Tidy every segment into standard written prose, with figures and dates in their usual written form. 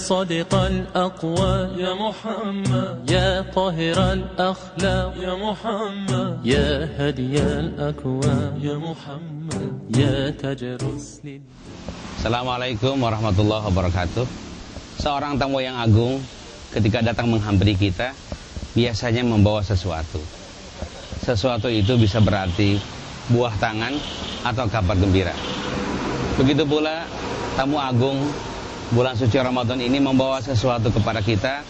صادق الأقوال يا محمد يا طاهر الأخلاق يا محمد يا هدي الأكوان يا محمد يا تاج الرسل. Assalamualaikum warahmatullahi wabarakatuh. Seorang tamu yang agung ketika datang menghampiri kita biasanya membawa sesuatu. Sesuatu itu bisa berarti buah tangan atau kabar gembira. Begitu pula tamu agung bulan suci Ramadan ini membawa sesuatu kepada kita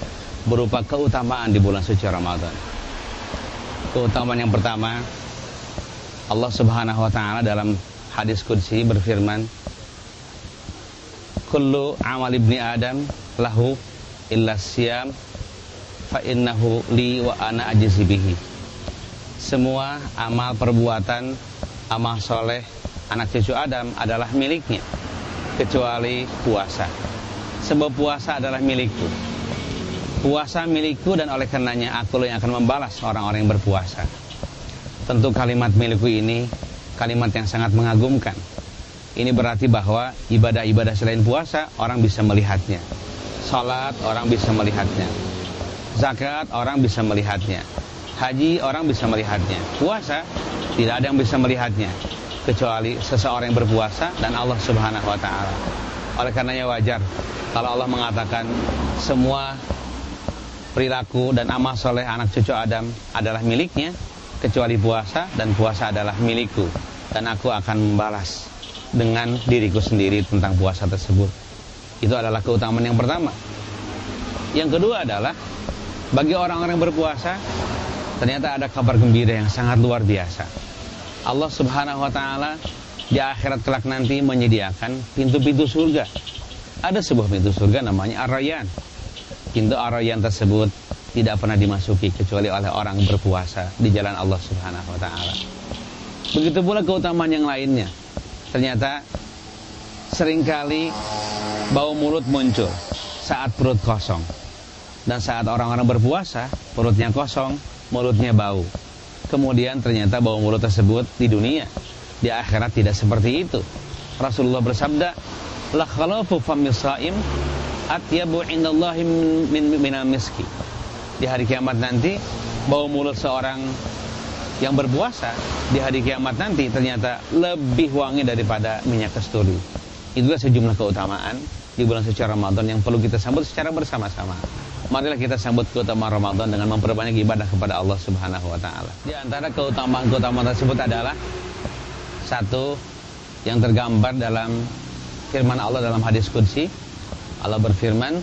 berupa keutamaan di bulan suci Ramadan. Keutamaan yang pertama, Allah Subhanahu wa taala dalam hadis qudsi berfirman, kullu amal ibni Adam lahu illa siyam fa innahu li wa ana ajzi bihi. Semua amal perbuatan, amal soleh anak cucu Adam adalah miliknya kecuali puasa. Sebab puasa adalah milikku. Puasa milikku dan oleh karenanya aku yang akan membalas orang-orang yang berpuasa. Tentu kalimat milikku ini kalimat yang sangat mengagumkan. Ini berarti bahwa ibadah-ibadah selain puasa orang bisa melihatnya. Salat orang bisa melihatnya. Zakat orang bisa melihatnya. Haji orang bisa melihatnya. Puasa tidak ada yang bisa melihatnya kecuali seseorang yang berpuasa dan Allah Subhanahu wa taala. Oleh karenanya wajar kalau Allah mengatakan semua perilaku dan amal soleh anak cucu Adam adalah miliknya kecuali puasa, dan puasa adalah milikku dan aku akan membalas dengan diriku sendiri tentang puasa tersebut. Itu adalah keutamaan yang pertama. Yang kedua adalah bagi orang-orang yang berpuasa ternyata ada kabar gembira yang sangat luar biasa. Allah Subhanahu wa taala di akhirat kelak nanti menyediakan pintu-pintu surga. Ada sebuah pintu surga namanya Ar-Rayyan. Pintu Ar-Rayyan tersebut tidak pernah dimasuki kecuali oleh orang berpuasa di jalan Allah Subhanahu wa taala. Begitu pula keutamaan yang lainnya. Ternyata seringkali bau mulut muncul saat perut kosong. Dan saat orang-orang berpuasa, perutnya kosong, mulutnya bau. Kemudian ternyata bau mulut tersebut di dunia, di akhirat tidak seperti itu. Rasulullah bersabda, la khalafu famis shaim atyabu indallahi minal miski. Di hari kiamat nanti bau mulut seorang yang berpuasa di hari kiamat nanti ternyata lebih wangi daripada minyak kasturi. Itulah sejumlah keutamaan di bulan suci Ramadan yang perlu kita sambut secara bersama-sama. Marilah kita sambut keutamaan Ramadan dengan memperbanyak ibadah kepada Allah Subhanahu wa taala. Di antara keutamaan-keutamaan tersebut adalah satu yang tergambar dalam firman Allah dalam hadis qudsi. Allah berfirman,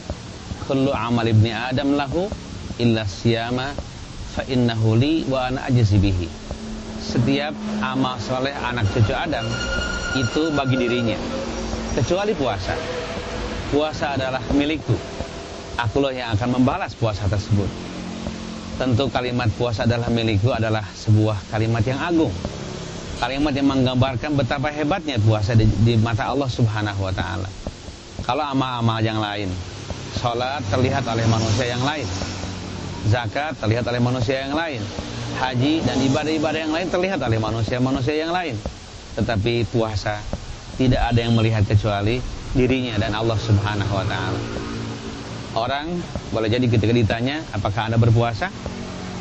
kullu amal ibni Adam lahu illa siyama fa innahu li wa ana ajzi bihi. Setiap amal soleh anak cucu Adam itu bagi dirinya kecuali puasa. Puasa adalah milikku. Akulah yang akan membalas puasa tersebut. Tentu kalimat puasa adalah milikku adalah sebuah kalimat yang agung. Kalimat yang menggambarkan betapa hebatnya puasa di mata Allah Subhanahu wa taala. Kalau amal-amal yang lain, salat terlihat oleh manusia yang lain, zakat terlihat oleh manusia yang lain, haji dan ibadah-ibadah yang lain terlihat oleh manusia-manusia yang lain. Tetapi puasa tidak ada yang melihat kecuali dirinya dan Allah Subhanahu wa taala. Orang boleh jadi ketika ditanya, apakah Anda berpuasa?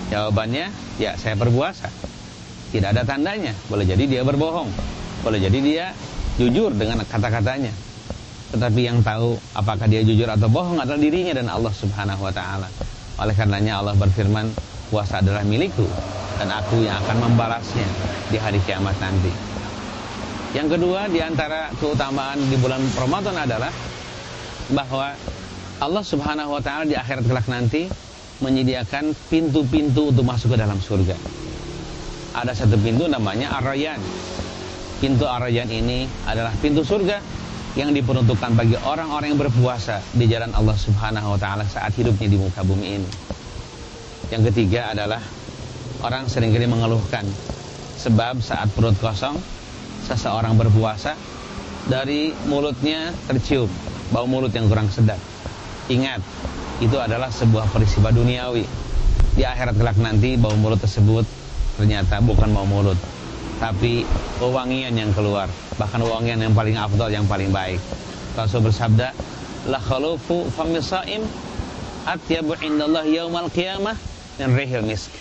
Jawabannya, ya saya berpuasa. Tidak ada tandanya. Boleh jadi dia berbohong. Boleh jadi dia jujur dengan kata-katanya. Tetapi yang tahu apakah dia jujur atau bohong adalah dirinya dan Allah Subhanahu wa taala. Oleh karenanya Allah berfirman, puasa adalah milikku dan aku yang akan membalasnya di hari kiamat nanti. Yang kedua di antara keutamaan di bulan Ramadan adalah bahwa Allah Subhanahu wa taala di akhirat kelak nanti menyediakan pintu-pintu untuk masuk ke dalam surga. Ada satu pintu namanya Ar-Rayyan. Pintu Ar-Rayyan ini adalah pintu surga yang diperuntukkan bagi orang-orang yang berpuasa di jalan Allah Subhanahu wa taala saat hidupnya di muka bumi ini. Yang ketiga adalah orang seringkali mengeluhkan sebab saat perut kosong seseorang berpuasa dari mulutnya tercium bau mulut yang kurang sedap. Ingat, itu adalah sebuah peristiwa duniawi. Di akhirat kelak nanti bau mulut tersebut ternyata bukan bau mulut, tapi wewangian yang keluar, bahkan wewangian yang paling afdal, yang paling baik. Rasul bersabda, la khalufu fami shaim atyabu indallah yaumal qiyamah min rihil misk.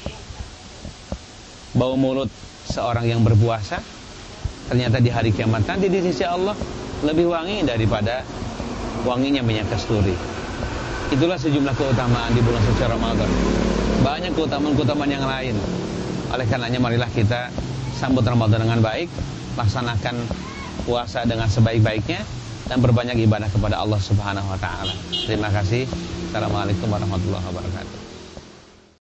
Bau mulut seorang yang berpuasa ternyata di hari kiamat nanti di sisi Allah lebih wangi daripada wanginya minyak kasturi. Itulah sejumlah keutamaan di bulan suci Ramadan. Banyak keutamaan-keutamaan yang lain. Oleh karenanya marilah kita sambut Ramadan dengan baik, laksanakan puasa dengan sebaik-baiknya, dan berbanyak ibadah kepada Allah Subhanahu wa taala. Terima kasih. Assalamualaikum warahmatullahi wabarakatuh.